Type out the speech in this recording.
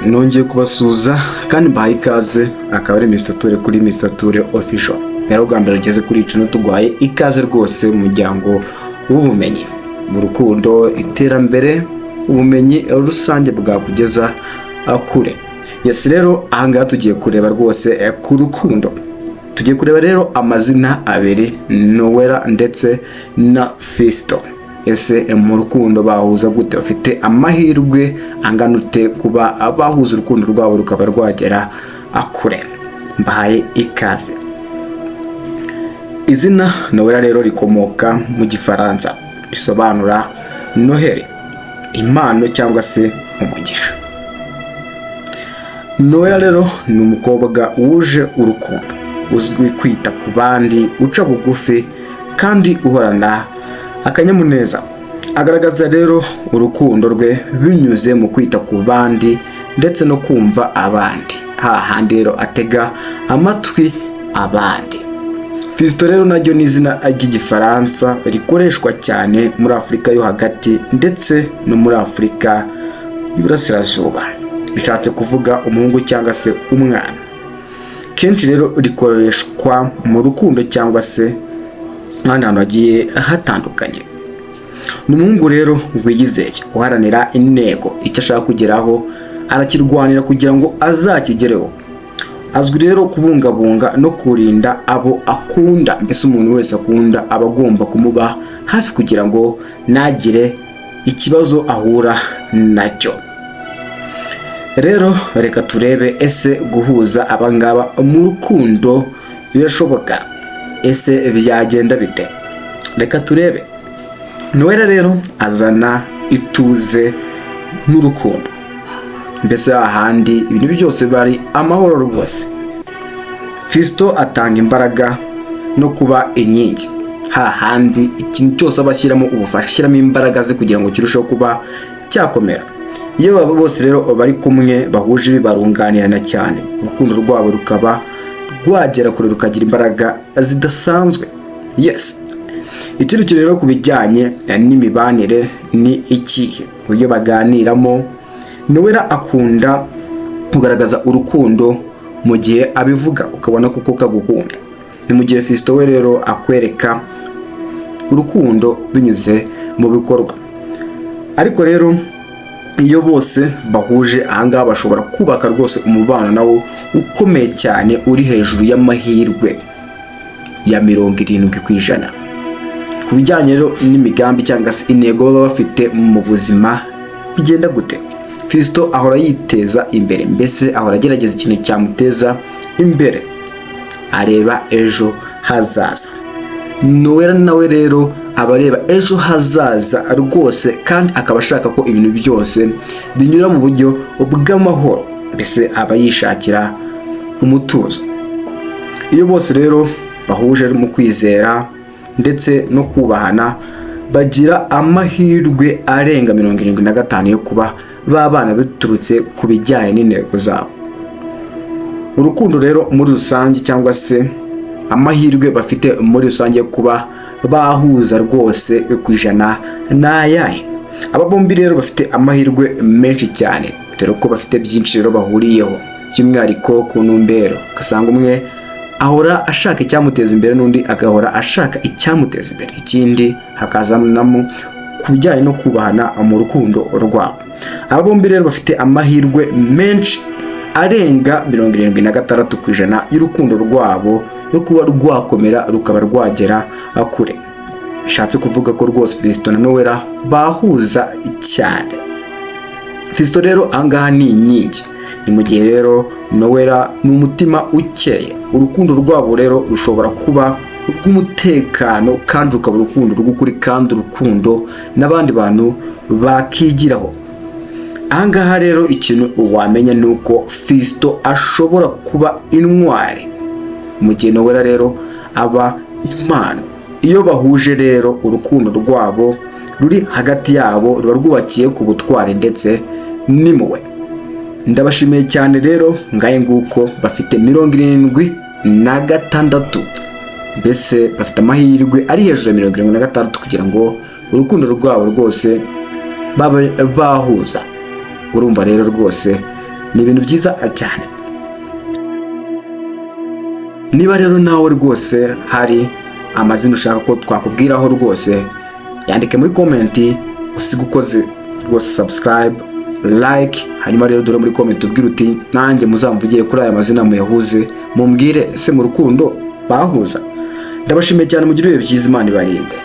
nongeye kubasuza kandi mbahaye ikaze akaba ari Mr. kuri Mr. Official. Rero ugambira ugeze kuri ico tuguhaye ikaze rwose mu muryango w'ubumenyi mu rukundo, iterambere, ubumenyi rusange bwakugeza kure. Yes, rero ahangaha tugiye kureba rwose ku rukundo. Tugiye kureba rero amazina abiri, Noella ndetse na Fiston. Ese mu rukundo bahuza gute? Bafite amahirwe angana ute kuba abahuza urukundo rwabo rukaba rwagera kure? Mbahaye ikaze. Izina Noella rero rikomoka mu Gifaransa, risobanura Noheli, impano cyangwa se umugisha. Noella rero ni umukobwa wuje urukundo, uzwi kwita ku bandi, uca bugufi kandi uhorana akanyamuneza. Agaragaza rero urukundo rwe binyuze mu kwita ku bandi ndetse no kumva abandi, hahandi rero atega amatwi abandi. Fiston rero naryo ni izina ry'Igifaransa rikoreshwa cyane muri Afurika yo hagati ndetse no muri Afurika y'Iburasirazuba, bishatse kuvuga umuhungu cyangwa se umwana. Kenshi rero rikoreshwa mu rukundo cyangwa se ahantu hagiye hatandukanye. Ni umuhungu rero wiyizeye, uharanira intego, icyo ashaka kugeraho arakirwanira kugira ngo azakigereho. Azwi rero kubungabunga no kurinda abo akunda, mbese umuntu wese akunda aba agomba kumuba hafi kugira ngo nagire ikibazo ahura nacyo. Rero reka turebe, ese guhuza abangaba mu rukundo birashoboka? Ese byagenda bite? Reka turebe. Noella rero azana ituze n'urukundo, mbese ahandi ibintu byose bari amahoro rwose. Fiston atanga imbaraga no kuba inkingi, hahandi ikintu cyose abashyiramo ubufasha, ashyiramo imbaraga ze kugira ngo kirusheho kuba cyakomera. Iyo baba bose rero bari kumwe bahuje bibarunganirana cyane, urukundo rwabo rukaba rwagera kure, rukagira imbaraga zidasanzwe. Yes, ikindi kintu rero kubijyanye n'imibanire ni ikihe? Uburyo baganiramo. Noella akunda kugaragaza urukundo mu gihe abivuga ukabona kuko kagukunda, ni mu gihe Fiston we rero akwereka urukundo binyuze mu bikorwa. Ariko rero iyo bose bahuje ahangaha bashobora kubaka rwose umubano nawo ukomeye cyane, uri hejuru y'amahirwe ya 70%. Ku bijyanye rero n'imigambi cyangwa se intego baba bafite mu buzima, bigenda gute? Fiston ahora yiteza imbere, mbese ahora agerageza ikintu cyamuteza imbere, areba ejo hazaza. Noella nawe rero aba areba ejo hazaza rwose, kandi akaba ashaka ko ibintu byose binyura mu buryo bw'amahoro, mbese aba yishakira umutuzo. Iyo bose rero bahuje mu kwizera ndetse no kubahana, bagira amahirwe arenga 75% yo kuba babana biturutse ku bijyanye n'intego zabo. Urukundo rero muri rusange cyangwa se amahirwe bafite muri rusange kuba bahuza rwose ku ijana n'ayahe? Aba bombi rero bafite amahirwe menshi cyane, dore ko bafite byinshi rero bahuriyeho, by'umwihariko ku ntumbero. Ugasanga umwe ahora ashaka icyamuteza imbere n'undi agahora ashaka icyamuteza imbere. Ikindi hakazanamo ku bijyanye no kubahana mu rukundo rwabo. Aba bombi rero bafite amahirwe menshi arenga 76% y'urukundo rwabo yo kuba rwakomera rukaba rwagera kure. Bishatse kuvuga ko rwose Fiston na Noella bahuza cyane. Fiston rero angaha ni inkingi, ni mu gihe rero Noella ni umutima ukeye. Urukundo rwabo rero rushobora kuba rw'umutekano kandi rukaba urukundo rw'ukuri, kandi urukundo n'abandi bantu bakigiraho. Ahangaha rero ikintu wamenya ni uko Fiston ashobora kuba intwari, mu gihe Noella rero aba impano. Iyo bahuje rero urukundo rwabo ruri hagati yabo ruba rwubakiye ku butwari ndetse n'impuhwe. Ndabashimiye cyane rero, ngaye nguko bafite 76, mbese bafite amahirwe ari hejuru ya 76 kugira ngo urukundo rwabo rwose bahuza. Urumva rero rwose ni ibintu byiza cyane. Niba rero nawe rwose hari amazina ushaka ko twakubwiraho rwose, yandike muri komenti, usiga ukoze rwose subscribe, like, hanyuma rero dore muri komenti ubwira uti nanjye muzamvugiye kuri aya mazina muyahuze, mumbwire ese mu rukundo bahuza. Ndabashimiye cyane, mugire ibihe byiza, Imana ibarinde.